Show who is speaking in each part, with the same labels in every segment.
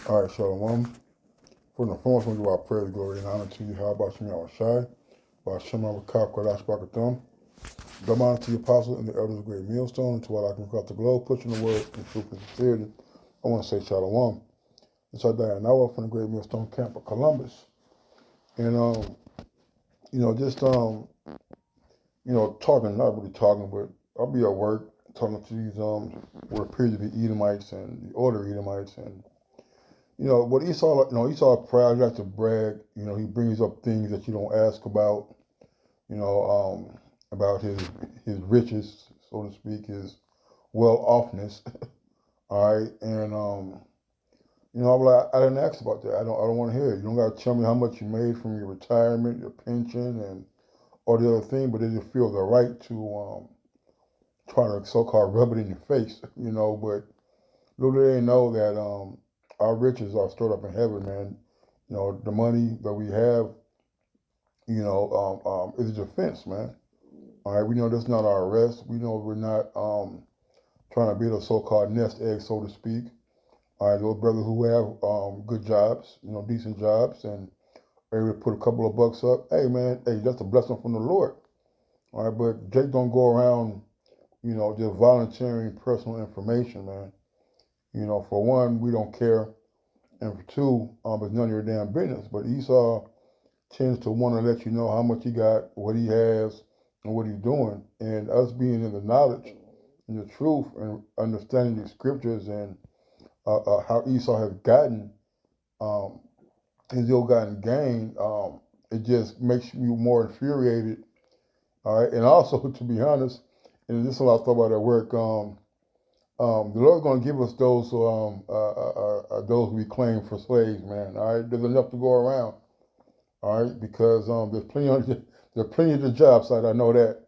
Speaker 1: All right, Shalom. First and foremost, we give our praise, glory, and honor to you. How about you, Shai? By Shem Kaf Kodash Bakathum. Give honor to the apostles and the elders of Great Millstone, and to all I can across the globe, pushing the word in truth and sincerity. I want to say Shalom. It's our Diana Noah from the Great Millstone Camp of Columbus. And, just, talking, not really talking, but I'll be at work talking to these, what appear to be Edomites and the older Edomites. And, what Esau, Esau proud, he likes to brag. He brings up things that you don't ask about, about his riches, so to speak, his well-offness. All right. And, I'm like, I didn't ask about that. I don't want to hear it. You don't got to tell me how much you made from your retirement, your pension, and all the other thing, but they just feel the right to try to so-called rub it in your face, but little do they know that our riches are stored up in heaven, man. The money that we have, is a defense, man. All right, we know that's not our arrest. We know we're not trying to build a so-called nest egg, so to speak. All right, those brothers who have good jobs, decent jobs, and are able to put a couple of bucks up. Hey, man, hey, that's a blessing from the Lord. All right, but Jake don't go around, just volunteering personal information, man. For one, we don't care, and for two, it's none of your damn business. But Esau tends to want to let you know how much he got, what he has, and what he's doing. And us being in the knowledge and the truth and understanding the scriptures and how Esau has gotten um, his ill-gotten gain, it just makes you more infuriated. All right, and also to be honest, and this is what I thought about at work. The Lord's going to give us those we claim for slaves, man. All right, there's enough to go around. All right, because there's plenty of the job site. I know that,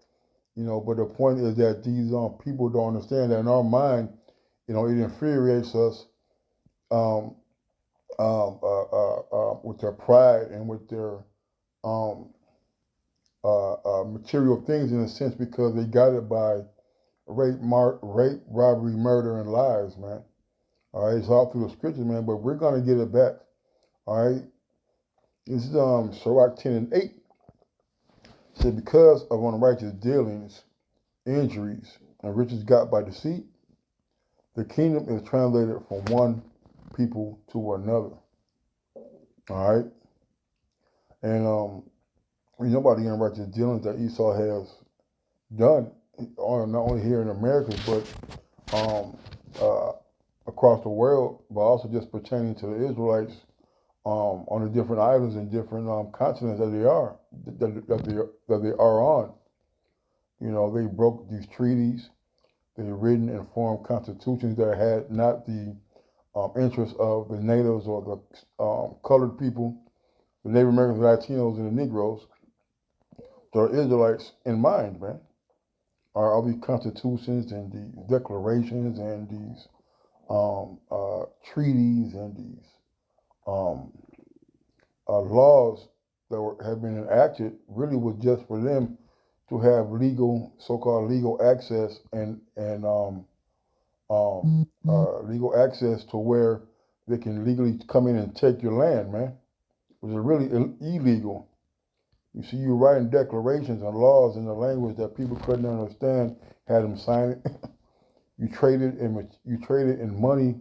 Speaker 1: but the point is that these people don't understand that in our mind, it infuriates us um, with their pride and with their um, material things in a sense because they got it by rape, robbery, murder, and lies, man. All right, it's all through the scriptures, man. But we're gonna get it back. All right, this is Sirach 10:8. It said because of unrighteous dealings, injuries, and riches got by deceit, the kingdom is translated from one people to another. All right, and we know about the unrighteous dealings that Esau has done, not only here in America, but uh, across the world, but also just pertaining to the Israelites on the different islands and different continents that they are on. They broke these treaties. They written and formed constitutions that had not the interests of the natives or the colored people, the Native Americans, the Latinos, and the Negroes, the Israelites in mind, man. Are all these constitutions and these declarations and these treaties and these um, laws that have been enacted really was just for them to have so-called legal access and legal access to where they can legally come in and take your land, man, which is really illegal. You see, you writing declarations and laws in the language that people couldn't understand, had them sign it. You traded in money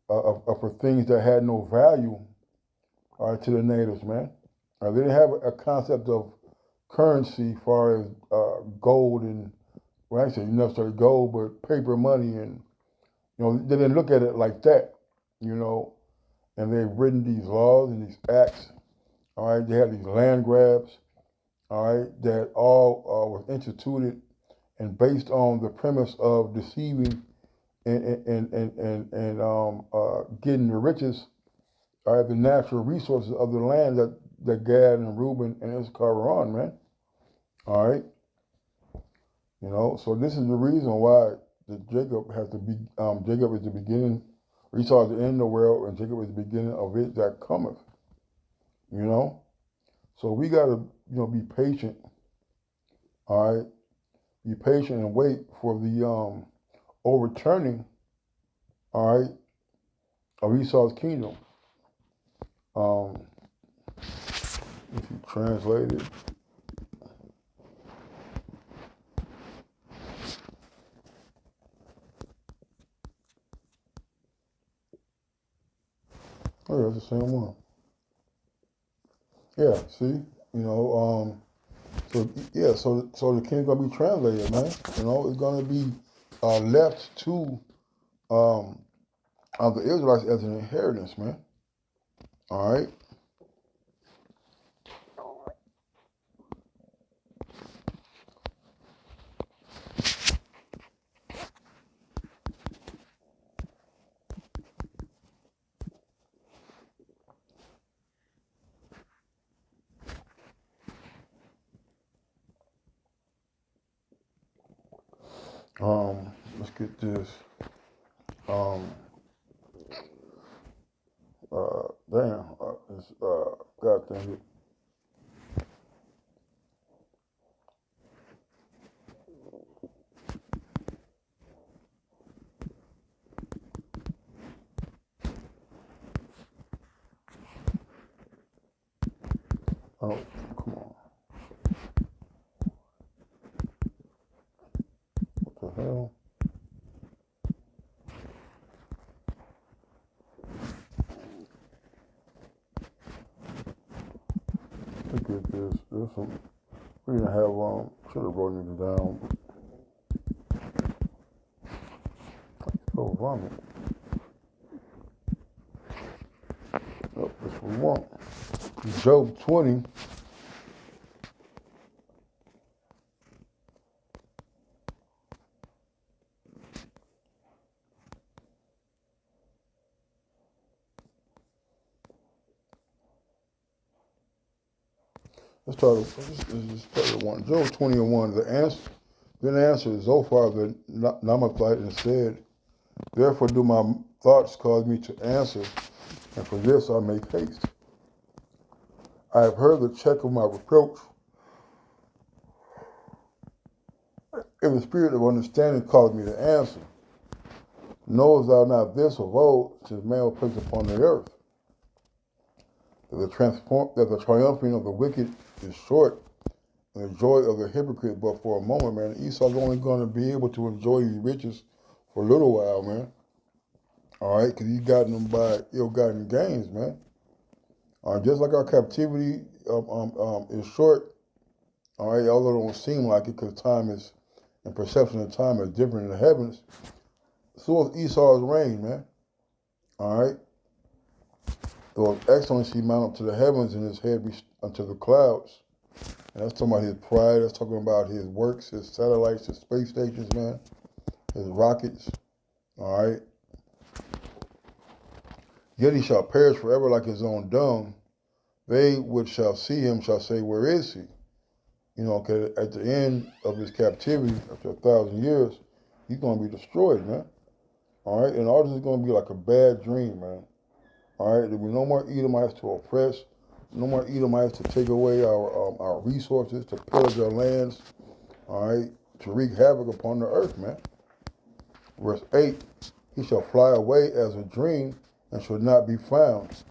Speaker 1: for things that had no value, to the natives, man. They didn't have a concept of currency as far as gold and, well, actually, not necessarily gold, but paper money. And, they didn't look at it like that, you know. And they've written these laws and these acts, all right. They had these land grabs, all right, that all was instituted and based on the premise of deceiving and getting the riches, all right, the natural resources of the land that Gad and Reuben and Issachar were on, man. All right, so this is the reason why Jacob has to be. Jacob is the beginning. Esau is the end of the world, and Jacob is the beginning of it that cometh. You know, so we gotta, be patient. All right, be patient and wait for the overturning. All right, of Esau's kingdom. If you translate it, oh, yeah, it's the same one. Yeah, see, so yeah, so the king's gonna be translated, man. It's gonna be left to the Israelites as an inheritance, man. All right. Let's get this. Um, damn, it's God dang it. Oh, come on. What the hell? Look at this. There's some. We didn't have should have wrote it down. Oh, vomit. Oh, that's what we want. Job 20. Let's start with one. Job 20 and 1. Then answered Zophar the Naamathite and said, therefore do my thoughts cause me to answer, and for this I make haste. I have heard the check of my reproach. If the spirit of understanding caused me to answer, knowest thou not this of old, since man was placed upon the earth, that the triumphing of the wicked is short, and the joy of the hypocrite but for a moment, man. Esau's only going to be able to enjoy these riches for a little while, man. All right, because he got them by ill-gotten gains, man. Just like our captivity is short, all right, although it don't seem like it because time is, and perception of time is different in the heavens, so is Esau's reign, man. All right. Though excellency mount up to the heavens and his head unto the clouds. And that's talking about his pride. That's talking about his works, his satellites, his space stations, man. His rockets. All right. Yet he shall perish forever like his own dung. They which shall see him shall say, where is he? Okay, at the end of his captivity, after 1,000 years, he's going to be destroyed, man. All right. And all this is going to be like a bad dream, man. All right. There'll be no more Edomites to oppress. No more Edomites to take away our resources, to pillage our lands, all right, to wreak havoc upon the earth, man. Verse 8, he shall fly away as a dream and shall not be found.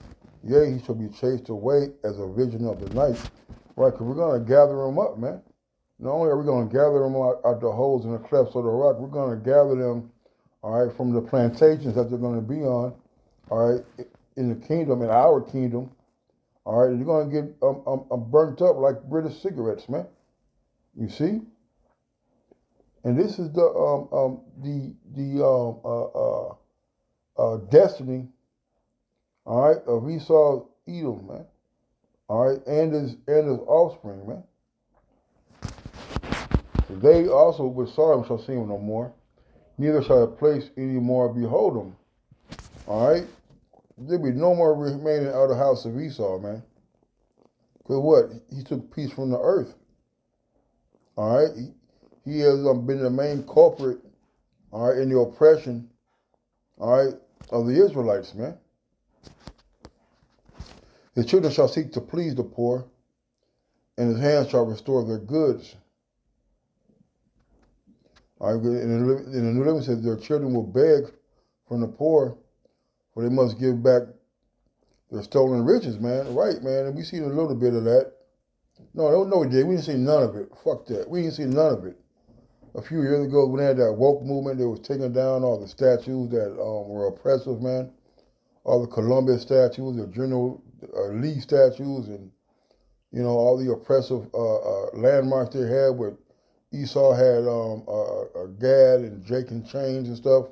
Speaker 1: Yea, he shall be chased away as a vision of the night. Right, because we're going to gather them up, man. Not only are we going to gather them out the holes and the clefts of the rock, we're going to gather them, all right, from the plantations that they're going to be on, all right, in the kingdom, in our kingdom. All right, you're going to get burnt up like British cigarettes, man. You see? And this is the destiny, all right, of Esau Edom, man. All right, and his offspring, man. They also which saw him shall see him no more, neither shall a place any more behold him. All right? There'll be no more remaining out of the house of Esau, man. Because what? He took peace from the earth. All right? He has been the main culprit, all right, in the oppression, all right, of the Israelites, man. His children shall seek to please the poor, and his hands shall restore their goods. All right, and the New Living says their children will beg from the poor, but they must give back their stolen riches, man. Right, man. And we seen a little bit of that. No, we didn't. We didn't see none of it. Fuck that. We didn't see none of it. A few years ago, when they had that woke movement, they was taking down all the statues that were oppressive, man. All the Columbus statues, the General Lee statues, and all the oppressive landmarks they had. Where Esau had Gad and Jake and chains and stuff.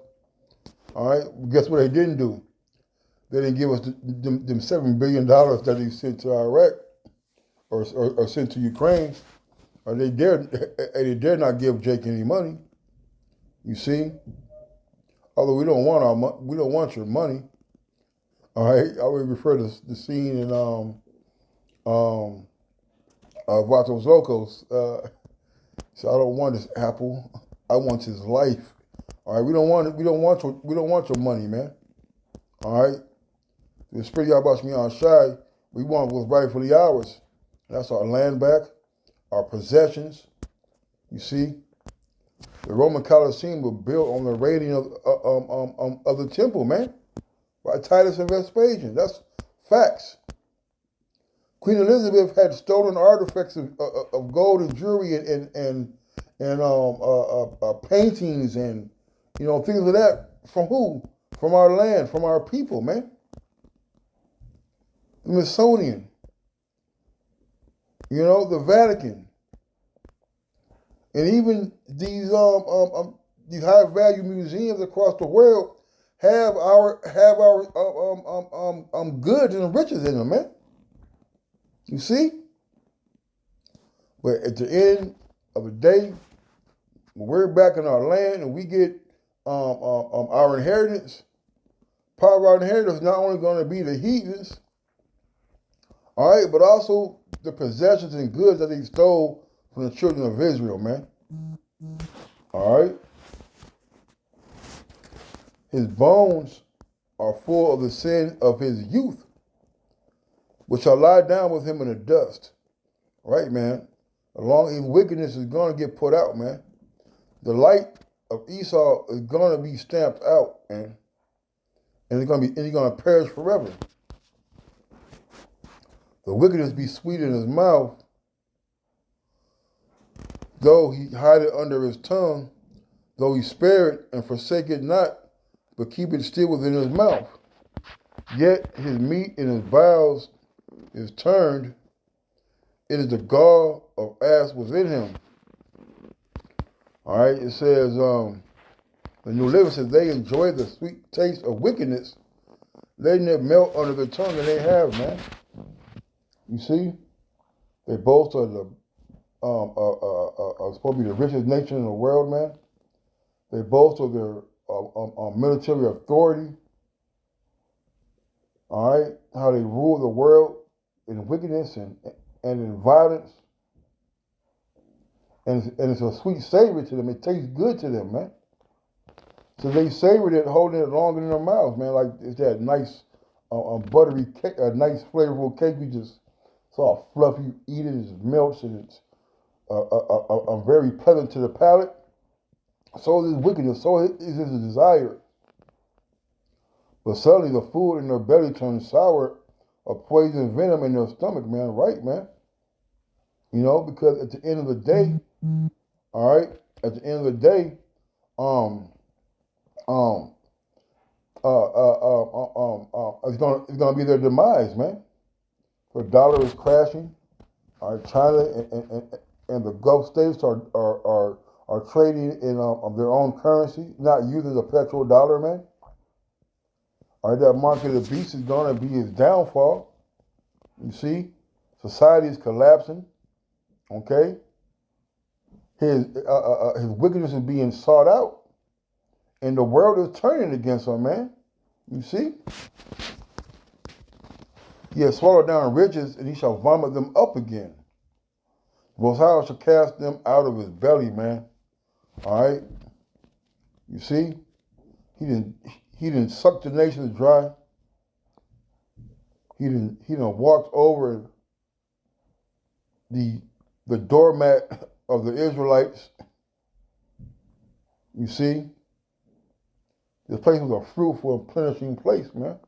Speaker 1: All right. Guess what they didn't do? They didn't give us them $7 billion that they sent to Iraq or sent to Ukraine. Or they dare not give Jake any money. You see, although we don't want your money. All right, I would refer to the scene in Vatos Locos. So I don't want his apple. I want his life. All right, we don't want your money, man. All right, the Spirit Yabash Mian Shai, we want what's rightfully ours. That's our land back, our possessions. You see, the Roman Colosseum was built on the raiding of the temple, man, by Titus and Vespasian. That's facts. Queen Elizabeth had stolen artifacts of gold and jewelry and paintings and things like that. From who? From our land, from our people, man. The Smithsonian, the Vatican, and even these high value museums across the world have our goods and riches in them, man. You see? But at the end of the day, when we're back in our land and we get our inheritance, part of our inheritance is not only going to be the heathens, all right, but also the possessions and goods that they stole from the children of Israel, man. All right? His bones are full of the sin of his youth, which shall lie down with him in the dust. Right, man? Along his wickedness is going to get put out, man. The light of Esau is going to be stamped out, man. And he's going to perish forever. The wickedness be sweet in his mouth, though he hide it under his tongue, though he spare it and forsake it not, but keep it still within his mouth. Yet his meat and his bowels is turned. It is the gall of ass within him. All right, it says, the New Living says they enjoy the sweet taste of wickedness, letting it melt under their tongue, and they have, man. You see, they boast of the supposed to be the richest nation in the world, man. They boast of their military authority. All right, how they rule the world in wickedness and in violence, and it's a sweet savor to them. It tastes good to them, man. So they savor it, holding it longer in their mouths, man. Like it's that nice, buttery cake, a nice flavorful cake. It's all fluffy. You eat it, it melts, and it's very pleasant to the palate. So is wickedness. So is his desire. But suddenly the food in their belly turns sour, a poison venom in their stomach, man. Right, man. Because at the end of the day, all right, at the end of the day, it's gonna be their demise, man. The dollar is crashing. All right, China and the Gulf states are trading in their own currency, not using the petrodollar, man. All right, that market of the beast is gonna be his downfall. You see, society is collapsing. Okay, his wickedness is being sought out, and the world is turning against him, man. You see, he has swallowed down riches, and he shall vomit them up again. Most High shall cast them out of his belly, man. All right, you see, he didn't suck the nations dry. He didn't walked over the doormat of the Israelites. You see, This place was a fruitful and plenishing place, man.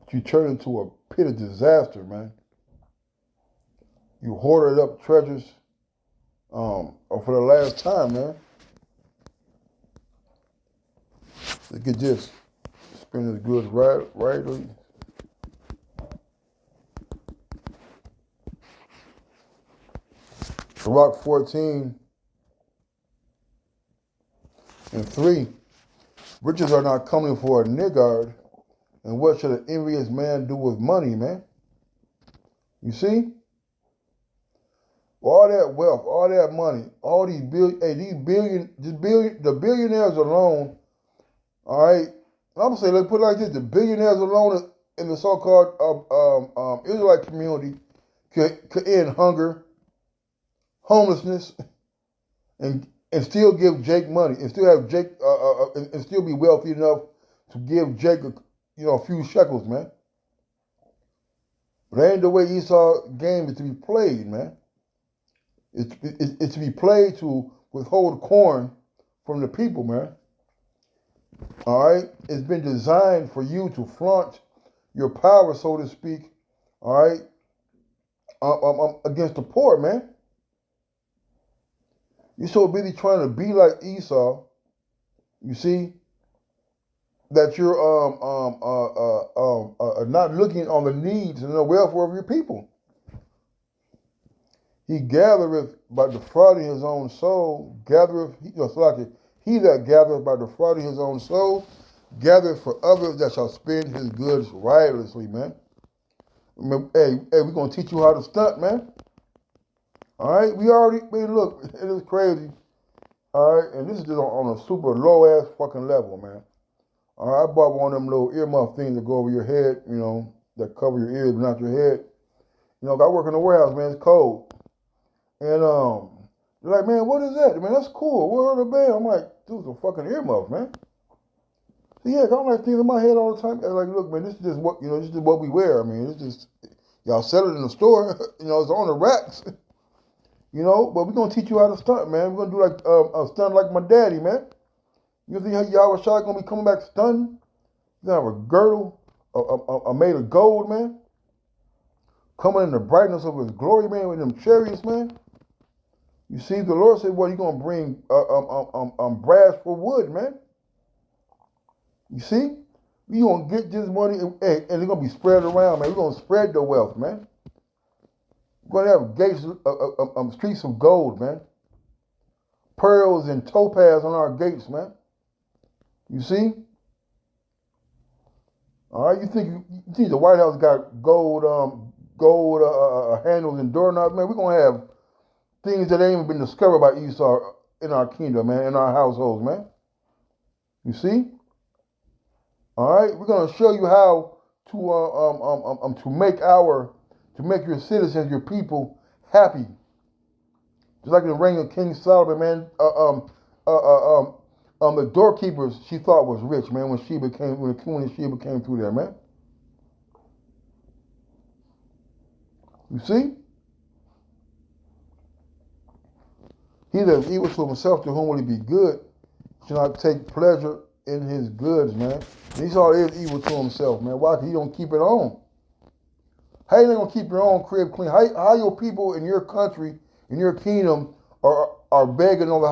Speaker 1: But you turned into a pit of disaster, man. You hoarded up treasures for the last time, man. Look at this. Spend his goods rightly. Sirach 14 and 3. Riches are not coming for a niggard, and what should an envious man do with money, man? You see? All that wealth, all that money, all these the billionaires alone, all right? I'm gonna say, let's put it like this: the billionaires alone in the so-called Israelite community could end hunger, homelessness, and still give Jake money, and still have Jake, and still be wealthy enough to give Jake, a few shekels, man. But that ain't the way Esau's game is to be played, man. It's to be played to withhold corn from the people, man. All right? It's been designed for you to flaunt your power, so to speak, all right, against the poor, man. You're so busy trying to be like Esau, you see, that you're not looking on the needs and the welfare of your people. He gathereth by defrauding his own soul, he that gathereth by defrauding his own soul, gathereth for others that shall spend his goods riotously, man. Hey, we're going to teach you how to stunt, man. All right? Look, it is crazy. All right? And this is just on a super low-ass fucking level, man. All right? I bought one of them little earmuff things that go over your head, that cover your ears but not your head. I work in the warehouse, man. It's cold. And they're like, man, what is that? Man, that's cool. Where are the band? I'm like, dude, it's a fucking earmuff, man. So yeah, I got like things in my head all the time. I'm like, look, man, this is just what this is what we wear. I mean, it's just y'all sell it in the store. It's on the racks. But we're gonna teach you how to stunt, man. We're gonna do like a stunt like my daddy, man. You think how Yahweh Shai gonna be coming back stunting? He's gonna have a girdle made of gold, man. Coming in the brightness of his glory, man, with them chariots, man. You see, the Lord said, well, you're going to bring brass for wood, man. You see? You're going to get this money, and it's going to be spread around, man. We're going to spread the wealth, man. We're going to have gates, streets of gold, man. Pearls and topaz on our gates, man. You see? All right, you think the White House got gold handles and doorknobs, man? We're going to have things that ain't even been discovered by Esau in our kingdom, man, in our households, man. You see? All right, we're gonna show you how to make your citizens, your people, happy. Just like the reign of King Solomon, man. The doorkeepers she thought was rich, man, when Queen Sheba came through there, man. You see? He that is evil to himself, to whom will he be good, shall not take pleasure in his goods, man. And Esau is evil to himself, man. Why? Because he don't keep it on. How you gonna keep your own crib clean? How your people in your country, in your kingdom, are begging on the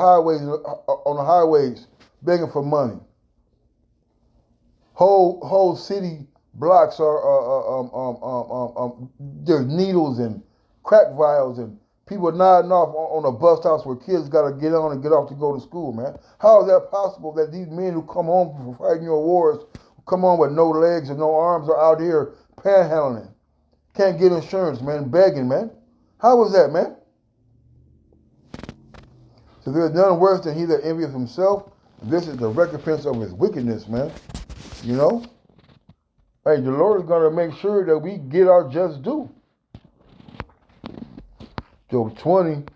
Speaker 1: highways, begging for money? Whole city blocks there's needles and crack vials and people nodding off on the bus stops where kids got to get on and get off to go to school, man. How is that possible that these men who come home from fighting your wars, come home with no legs and no arms, are out here panhandling? Can't get insurance, man, begging, man. How was that, man? So there's none worse than he that envieth himself. This is the recompense of his wickedness, man. Hey, the Lord is going to make sure that we get our just due. Job 20 and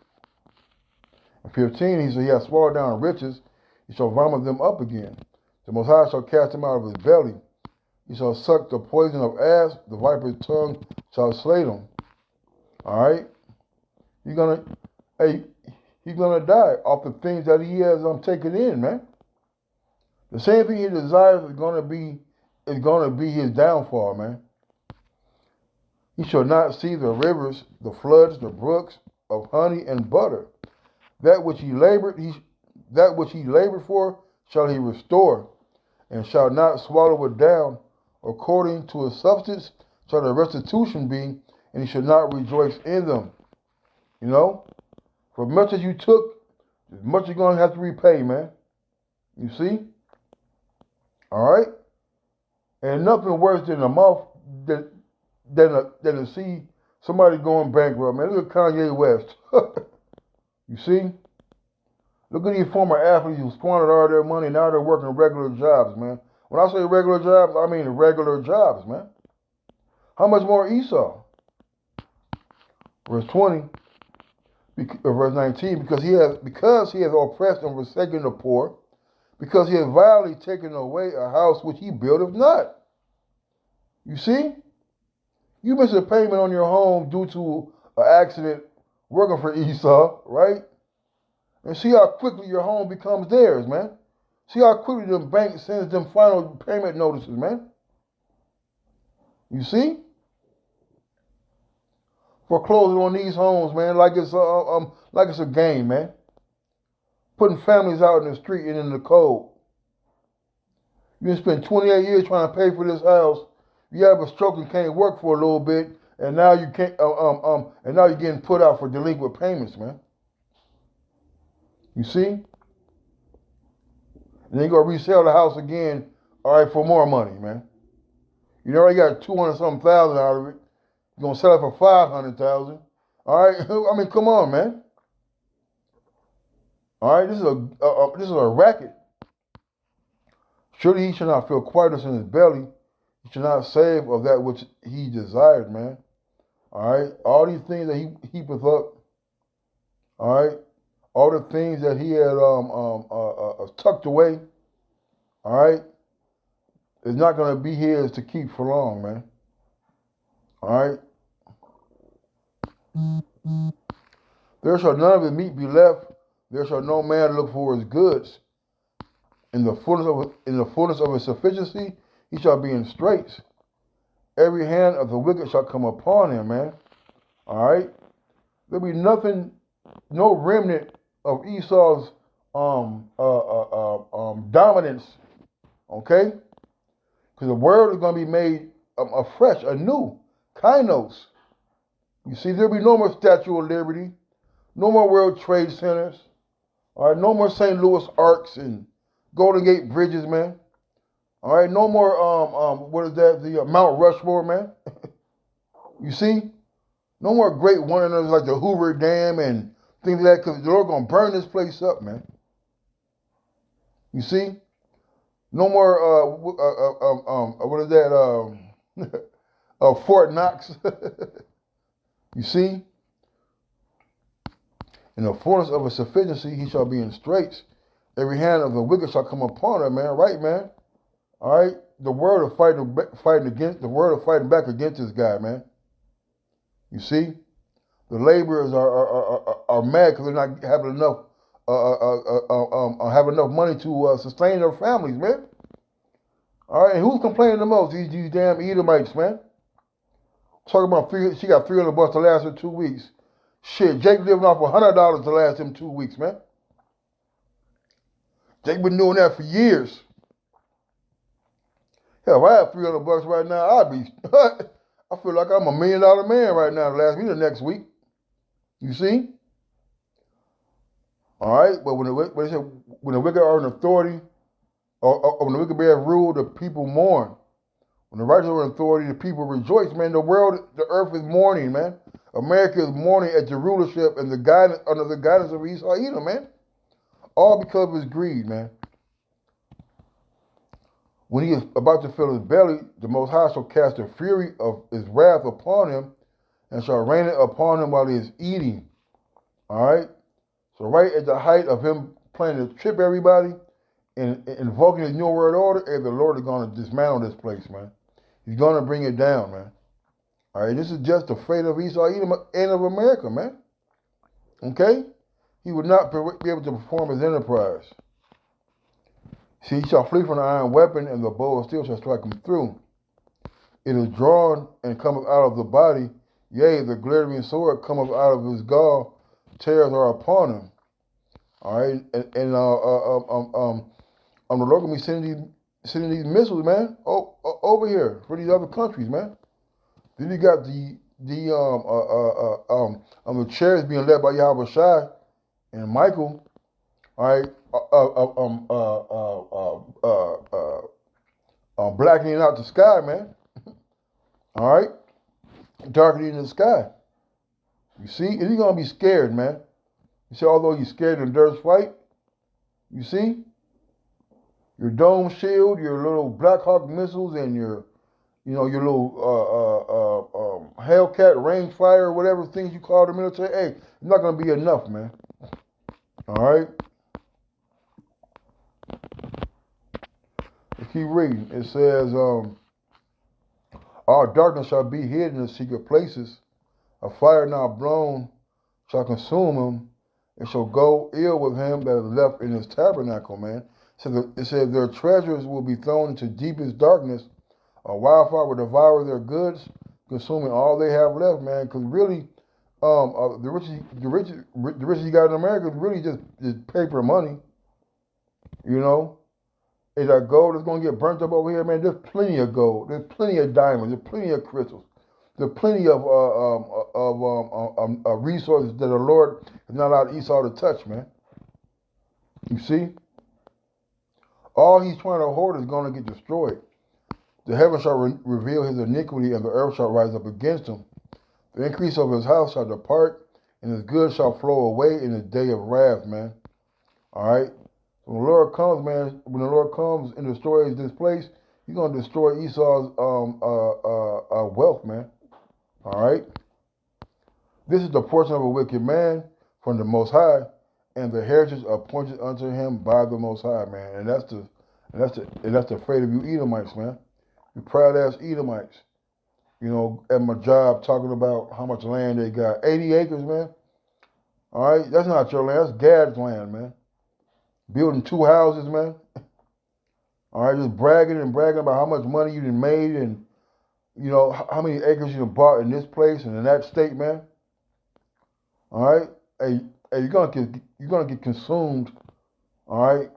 Speaker 1: 15, he said, he has swallowed down riches, he shall vomit them up again. The Most High shall cast them out of his belly. He shall suck the poison of asp, the viper's tongue shall slay them. All right? He's gonna die off the things that he has taken in, man. The same thing he desires is gonna be his downfall, man. He shall not see the rivers, the floods, the brooks of honey and butter. That which he labored for shall he restore, and shall not swallow it down. According to his substance shall the restitution be, and he shall not rejoice in them. You know, for much as you took, as much you're gonna have to repay, man. You see? All right? And nothing worse than a mouth than to see somebody going bankrupt, man. Look at Kanye West. You see? Look at these former athletes who squandered all their money. Now they're working regular jobs, man. When I say regular jobs, I mean regular jobs, man. How much more Esau? Verse 20, verse 19, because he has oppressed and forsaken the poor, because he has violently taken away a house which he buildeth not. You see? You miss a payment on your home due to an accident working for Esau, right? And see how quickly your home becomes theirs, man. See how quickly the bank sends them final payment notices, man. You see? Foreclosing on these homes, man, like it's a game, man. Putting families out in the street and in the cold. You done spent 28 years trying to pay for this house. You have a stroke and can't work for a little bit, and now you can't. And now you're getting put out for delinquent payments, man. You see? And then you go resell the house again, all right, for more money, man. You already got 200 something thousand out of it. You're gonna sell it for 500,000. All right, I mean, come on, man. All right, this is a racket. Surely he shall not feel quietness in his belly. He shall not save of that which he desired, man. All right, all these things that he heapeth up. All right, all the things that he had tucked away. All right, is not going to be his to keep for long, man. All right. There shall none of his meat be left. There shall no man look for his goods. In the fullness of his sufficiency, he shall be in straits. Every hand of the wicked shall come upon him, man. All right. There'll be nothing, no remnant of Esau's dominance. Okay. Because the world is going to be made afresh, anew, kainos. You see, there'll be no more Statue of Liberty, no more World Trade Centers, all right, no more St. Louis Arcs and Golden Gate Bridges, man. All right, no more what is that? The Mount Rushmore, man. You see, no more great wonders like the Hoover Dam and things like that, because the Lord gonna burn this place up, man. You see, no more what is that? Fort Knox. You see, in the fullness of his sufficiency, he shall be in straits. Every hand of the wicked shall come upon him, man. Right, man. All right. The word of fighting back against this guy, man. You see, the laborers are mad because they're not having enough money to sustain their families, man. All right. And who's complaining the most? These damn Edomites, man. Talking about she got $300 to last her 2 weeks. Shit, Jake living off $100 to last him 2 weeks, man. Jake been doing that for years. Hell, if I had $300 right now, I'd be. I feel like I'm $1 million man right now to last me the next week. You see? All right, but when the wicked are in authority, or when the wicked bear rule, the people mourn. When the righteous are in authority, the people rejoice, man. The earth is mourning, man. America is mourning at the rulership and under the guidance of Esau Edom, man. All because of his greed, man. When he is about to fill his belly, the Most High shall cast the fury of his wrath upon him and shall rain it upon him while he is eating. All right? So right at the height of him planning to trip everybody and invoking his new world order, the Lord is going to dismantle this place, man. He's going to bring it down, man. All right? This is just the fate of Esau Edom and of America, man. Okay? He would not be able to perform his enterprise. See, he shall flee from the iron weapon, and the bow of steel shall strike him through. It is drawn and cometh out of the body, yea, the glittering sword cometh out of his gall, tears are upon him. All right, and the Lord gonna be sending these missiles, man, over here for these other countries, man. Then you got the chariots being led by Yahweh Shai and Michael. All right, blackening out the sky, man. All right, darkening the sky. You see, and you're gonna be scared, man. You see, although you're scared in Dirt's fight, you see, your dome shield, your little Black Hawk missiles, and your your little Hellcat rangefinder, whatever things you call the military. Hey, it's not gonna be enough, man. All right. Let's keep reading. It says, "Our darkness shall be hid in the secret places. A fire not blown shall consume him. It shall go ill with him that is left in his tabernacle." Man, so it says their treasures will be thrown into deepest darkness. A wildfire will devour their goods, consuming all they have left, man. Because really, the riches you got in America is really just paper money. You know, is that gold that's gonna get burnt up over here, man? There's plenty of gold. There's plenty of diamonds. There's plenty of crystals. There's plenty of resources that the Lord has not allowed Esau to touch, man. You see, all he's trying to hoard is gonna get destroyed. The heavens shall reveal his iniquity, and the earth shall rise up against him. The increase of his house shall depart, and his goods shall flow away in the day of wrath, man. All right? When the Lord comes, man, when the Lord comes and destroys this place, he's going to destroy Esau's wealth, man. All right? This is the portion of a wicked man from the Most High, and the heritage appointed unto him by the Most High, man. And that's the fate of you Edomites, man. You proud ass Edomites. You know, at my job talking about how much land they got. 80 acres, man. All right? That's not your land. That's Gad's land, man. Building 2 houses, man. All right? Just bragging about how much money you done made and, you know, how many acres you done bought in this place and in that state, man. All right? Hey, you're gonna get consumed, all right,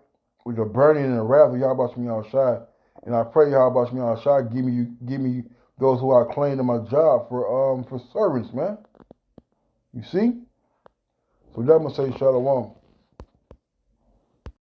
Speaker 1: with the burning and the wrath of Yahweh Shai Shai. And I pray Yahweh Shai Shai give me those who I claim to my job for servants, man. You see? So that must say Shalom.